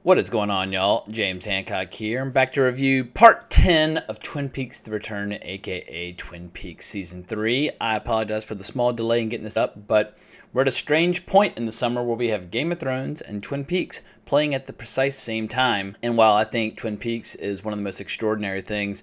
What is going on, y'all? James Hancock here. I'm back to review part 10 of Twin Peaks The Return, aka Twin Peaks Season 3. I apologize for the small delay in getting this up, but we're at a strange point in the summer where we have Game of Thrones and Twin Peaks playing at the precise same time. And while I think Twin Peaks is one of the most extraordinary things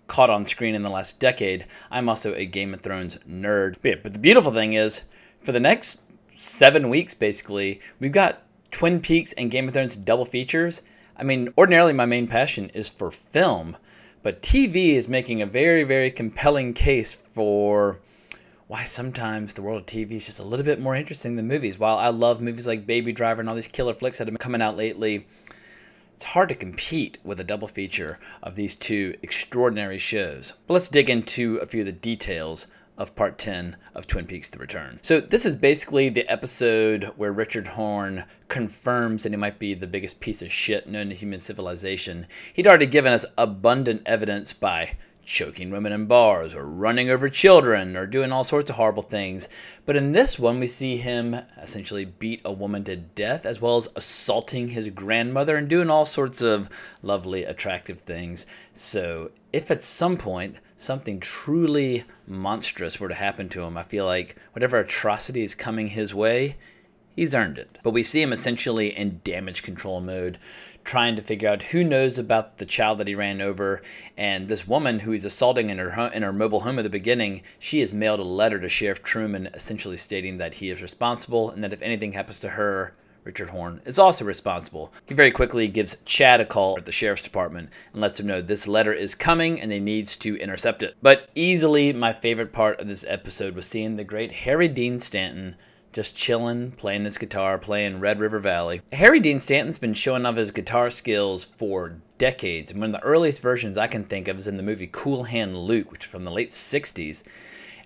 caught on screen in the last decade, I'm also a Game of Thrones nerd. But the beautiful thing is, for the next 7 weeks, basically, we've got Twin Peaks and Game of Thrones double features. I mean, ordinarily my main passion is for film, but TV is making a very, very compelling case for why sometimes the world of TV is just a little bit more interesting than movies. While I love movies like Baby Driver and all these killer flicks that have been coming out lately, it's hard to compete with a double feature of these two extraordinary shows. But let's dig into a few of the details of part 10 of Twin Peaks The Return. So this is basically the episode where Richard Horne confirms that he might be the biggest piece of shit known to human civilization. He'd already given us abundant evidence by choking women in bars or running over children or doing all sorts of horrible things. But in this one, we see him essentially beat a woman to death, as well as assaulting his grandmother and doing all sorts of lovely, attractive things. So if at some point something truly monstrous were to happen to him, I feel like whatever atrocity is coming his way, he's earned it. But we see him essentially in damage control mode, trying to figure out who knows about the child that he ran over. And this woman who he's assaulting in her mobile home at the beginning, she has mailed a letter to Sheriff Truman essentially stating that he is responsible and that if anything happens to her, Richard Horne is also responsible. He very quickly gives Chad a call at the sheriff's department and lets him know this letter is coming and they needs to intercept it. But easily my favorite part of this episode was seeing the great Harry Dean Stanton just chilling, playing his guitar, playing Red River Valley. Harry Dean Stanton's been showing off his guitar skills for decades, and one of the earliest versions I can think of is in the movie Cool Hand Luke, which is from the late 60s.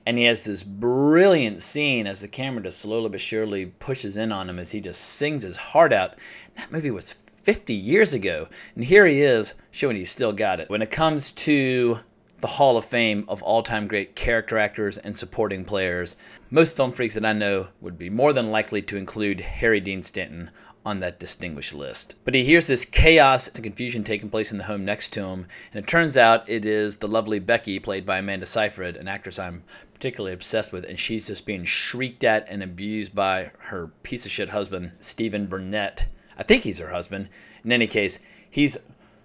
And he has this brilliant scene as the camera just slowly but surely pushes in on him as he just sings his heart out. That movie was 50 years ago, and here he is showing he's still got it. When it comes to the Hall of Fame of all-time great character actors and supporting players, most film freaks that I know would be more than likely to include Harry Dean Stanton on that distinguished list. But he hears this chaos and confusion taking place in the home next to him, and it turns out it is the lovely Becky, played by Amanda Seyfried, an actress I'm particularly obsessed with, and she's just being shrieked at and abused by her piece of shit husband, Stephen Burnett. I think he's her husband. In any case, he's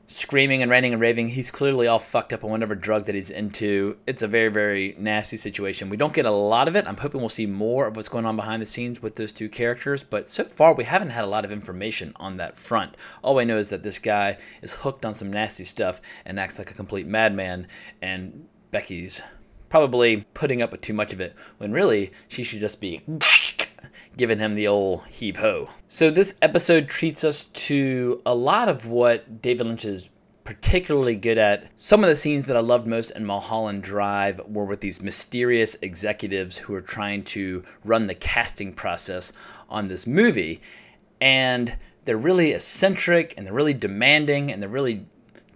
screaming and ranting and raving. He's clearly all fucked up on whatever drug that he's into. It's a very, very nasty situation. We don't get a lot of it. I'm hoping we'll see more of what's going on behind the scenes with those two characters, but so far we haven't had a lot of information on that front. All I know is that this guy is hooked on some nasty stuff and acts like a complete madman, and Becky's probably putting up with too much of it, when really she should just be giving him the old heave-ho. So this episode treats us to a lot of what David Lynch is particularly good at. Some of the scenes that I loved most in Mulholland Drive were with these mysterious executives who are trying to run the casting process on this movie. And they're really eccentric, and they're really demanding, and they're really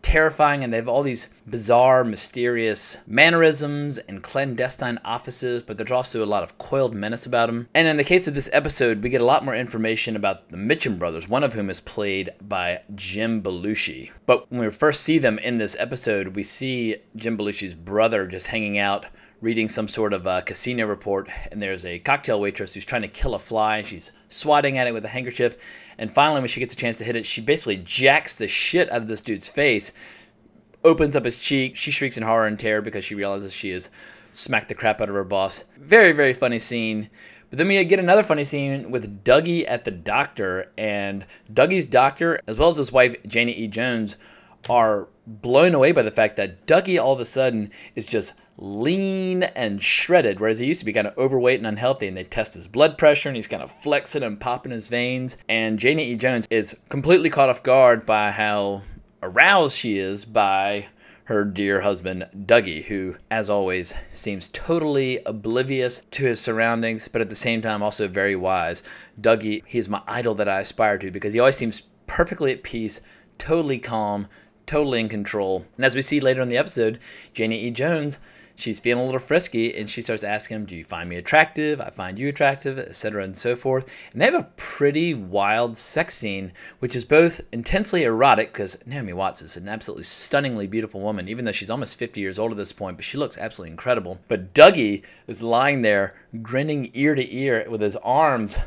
terrifying, and they have all these bizarre, mysterious mannerisms and clandestine offices, but there's also a lot of coiled menace about them. And in the case of this episode, we get a lot more information about the Mitchum brothers, one of whom is played by Jim Belushi. But when we first see them in this episode, we see Jim Belushi's brother just hanging out, reading some sort of casino report, and there's a cocktail waitress who's trying to kill a fly, and she's swatting at it with a handkerchief, and finally when she gets a chance to hit it, she basically jacks the shit out of this dude's face, opens up his cheek, she shrieks in horror and terror because she realizes she has smacked the crap out of her boss. Very, very funny scene. But then we get another funny scene with Dougie at the doctor, and Dougie's doctor, as well as his wife Janey-E Jones, are blown away by the fact that Dougie all of a sudden is just lean and shredded, whereas he used to be kind of overweight and unhealthy, and they test his blood pressure and he's kind of flexing and popping his veins. And Janey-E Jones is completely caught off guard by how aroused she is by her dear husband Dougie, who as always seems totally oblivious to his surroundings, but at the same time also very wise. Dougie, he's my idol that I aspire to because he always seems perfectly at peace, totally calm, totally in control. And as we see later in the episode, Janey-E Jones she's feeling a little frisky, and she starts asking him, do you find me attractive? I find you attractive, etc. and so forth. And they have a pretty wild sex scene, which is both intensely erotic, because Naomi Watts is an absolutely stunningly beautiful woman, even though she's almost 50 years old at this point, but she looks absolutely incredible. But Dougie is lying there, grinning ear to ear with his arms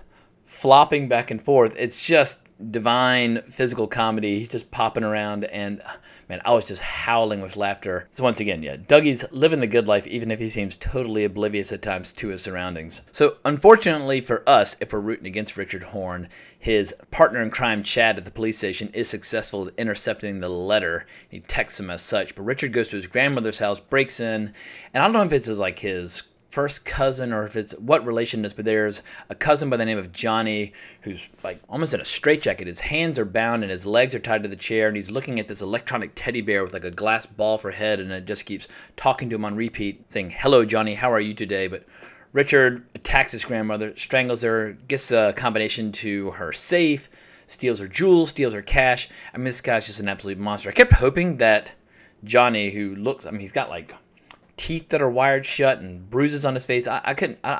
flopping back and forth. It's just divine physical comedy. He's just popping around, and man, I was just howling with laughter. So once again, yeah, Dougie's living the good life, even if he seems totally oblivious at times to his surroundings. So unfortunately for us, if we're rooting against Richard Horne, his partner in crime, Chad, at the police station is successful at intercepting the letter. He texts him as such, but Richard goes to his grandmother's house, breaks in, and I don't know if it's like his first cousin or if it's what relation it is, but there's a cousin by the name of Johnny who's like almost in a straitjacket. His hands are bound and his legs are tied to the chair, and he's looking at this electronic teddy bear with like a glass ball for head, and it just keeps talking to him on repeat, saying, "Hello, Johnny, how are you today?" But Richard attacks his grandmother, strangles her, gets a combination to her safe, steals her jewels, steals her cash. I mean, this guy's just an absolute monster. I kept hoping that Johnny, who looks, I mean, he's got like teeth that are wired shut and bruises on his face. I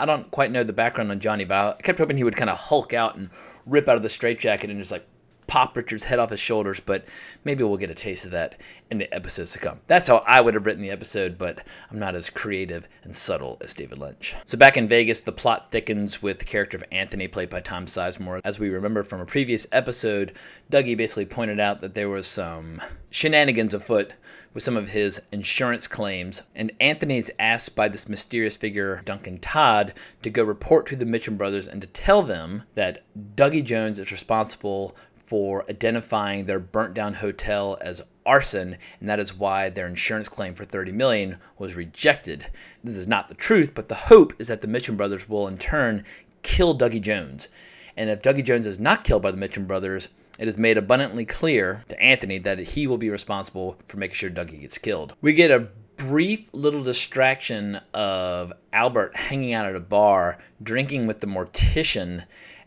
don't quite know the background on Johnny, but I kept hoping he would kind of hulk out and rip out of the straitjacket and just like pop Richard's head off his shoulders, but maybe we'll get a taste of that in the episodes to come. That's how I would have written the episode, but I'm not as creative and subtle as David Lynch. So back in Vegas, the plot thickens with the character of Anthony, played by Tom Sizemore. As we remember from a previous episode, Dougie basically pointed out that there was some shenanigans afoot with some of his insurance claims, and Anthony is asked by this mysterious figure, Duncan Todd, to go report to the Mitchum brothers and to tell them that Dougie Jones is responsible for identifying their burnt-down hotel as arson, and that is why their insurance claim for $30 million was rejected. This is not the truth, but the hope is that the Mitchum brothers will in turn kill Dougie Jones. And if Dougie Jones is not killed by the Mitchum brothers, it is made abundantly clear to Anthony that he will be responsible for making sure Dougie gets killed. We get a brief little distraction of Albert hanging out at a bar, drinking with the mortician,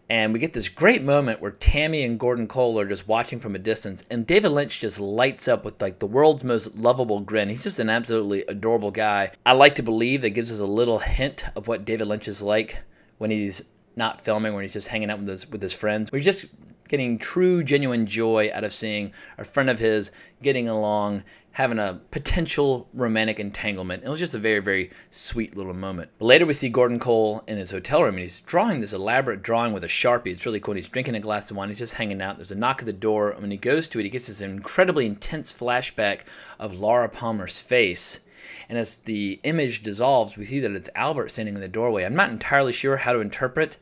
and we get this great moment where Tammy and Gordon Cole are just watching from a distance, and David Lynch just lights up with like the world's most lovable grin. He's just an absolutely adorable guy. I like to believe that gives us a little hint of what David Lynch is like when he's not filming, when he's just hanging out with his friends. We're just getting true, genuine joy out of seeing a friend of his getting along, having a potential romantic entanglement. It was just a very, very sweet little moment. But later we see Gordon Cole in his hotel room, and he's drawing this elaborate drawing with a Sharpie. It's really cool. He's drinking a glass of wine. He's just hanging out. There's a knock at the door, and when he goes to it, he gets this incredibly intense flashback of Laura Palmer's face. And as the image dissolves, we see that it's Albert standing in the doorway. I'm not entirely sure how to interpret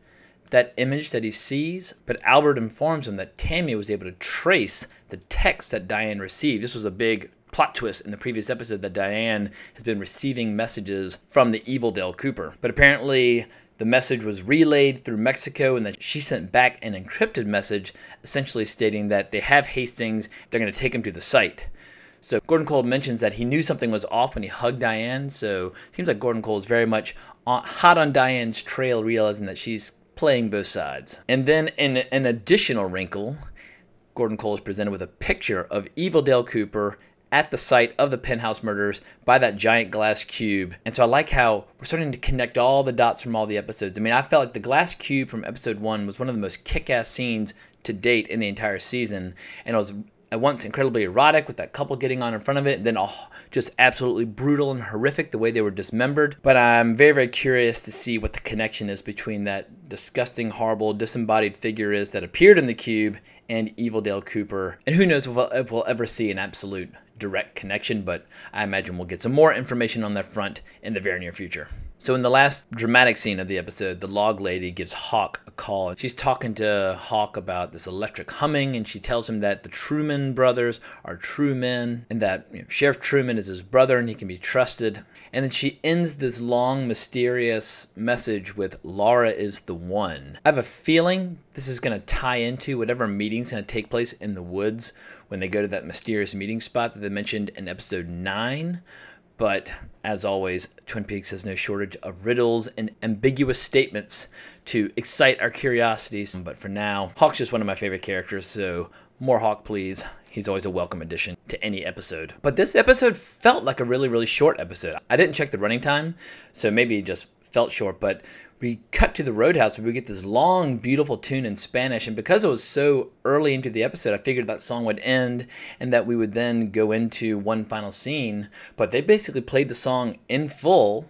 that image that he sees, but Albert informs him that Tammy was able to trace the text that Diane received. This was a big plot twist in the previous episode, that Diane has been receiving messages from the evil Dale Cooper. But apparently the message was relayed through Mexico, and that she sent back an encrypted message essentially stating that they have Hastings, they're going to take him to the site. So Gordon Cole mentions that he knew something was off when he hugged Diane, so it seems like Gordon Cole is very much hot on Diane's trail, realizing that she's playing both sides. And then in an additional wrinkle, Gordon Cole is presented with a picture of evil Dale Cooper at the site of the Penthouse murders by that giant glass cube. And so I like how we're starting to connect all the dots from all the episodes. I mean, I felt like the glass cube from episode 1 was one of the most kick-ass scenes to date in the entire season, and it was at once incredibly erotic with that couple getting on in front of it, and then just absolutely brutal and horrific the way they were dismembered. But I'm very, very curious to see what the connection is between that disgusting, horrible, disembodied figure is that appeared in the cube and evil Dale Cooper. And who knows if we'll ever see an absolute direct connection, but I imagine we'll get some more information on that front in the very near future. So in the last dramatic scene of the episode, the log lady gives Hawk a call. She's talking to Hawk about this electric humming, and she tells him that the Truman brothers are true men, and that Sheriff Truman is his brother and he can be trusted. And then she ends this long, mysterious message with "Laura is the one." I have a feeling this is going to tie into whatever meeting's going to take place in the woods when they go to that mysterious meeting spot that they mentioned in episode 9. But as always, Twin Peaks has no shortage of riddles and ambiguous statements to excite our curiosities. But for now, Hawk's just one of my favorite characters, so more Hawk, please. He's always a welcome addition to any episode. But this episode felt like a really short episode. I didn't check the running time, so maybe it just felt short, but we cut to the roadhouse where we get this long, beautiful tune in Spanish, and because it was so early into the episode, I figured that song would end and that we would then go into one final scene, but they basically played the song in full,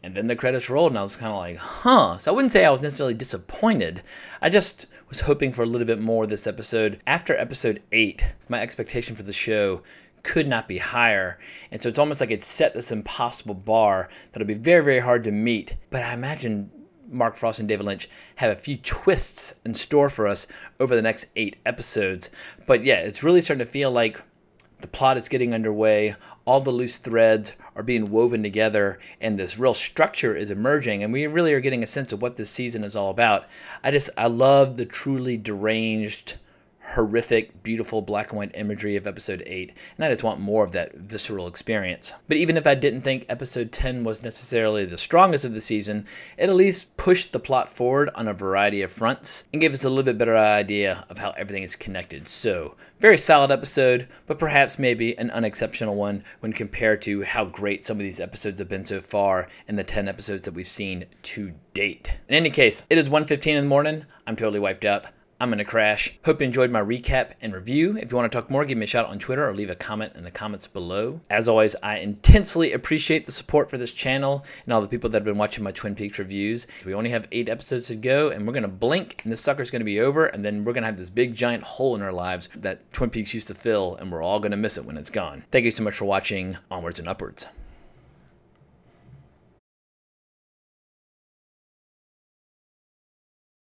and then the credits rolled, and I was kind of like, huh. So I wouldn't say I was necessarily disappointed. I just was hoping for a little bit more this episode. After episode 8, my expectation for the show could not be higher, and so it's almost like it set this impossible bar that'll be very hard to meet. But I imagine Mark Frost and David Lynch have a few twists in store for us over the next 8 episodes. But yeah, it's really starting to feel like the plot is getting underway, all the loose threads are being woven together, and this real structure is emerging, and we really are getting a sense of what this season is all about. I love the truly deranged, horrific, beautiful black and white imagery of episode 8, and I just want more of that visceral experience. But even if I didn't think episode 10 was necessarily the strongest of the season, it at least pushed the plot forward on a variety of fronts and gave us a little bit better idea of how everything is connected. So, very solid episode, but perhaps maybe an unexceptional one when compared to how great some of these episodes have been so far in the 10 episodes that we've seen to date. In any case, it is 1:15 in the morning. I'm totally wiped out. I'm going to crash. Hope you enjoyed my recap and review. If you want to talk more, give me a shout on Twitter or leave a comment in the comments below. As always, I intensely appreciate the support for this channel and all the people that have been watching my Twin Peaks reviews. We only have 8 episodes to go, and we're going to blink, and this sucker's going to be over, and then we're going to have this big giant hole in our lives that Twin Peaks used to fill, and we're all going to miss it when it's gone. Thank you so much for watching. Onwards and upwards.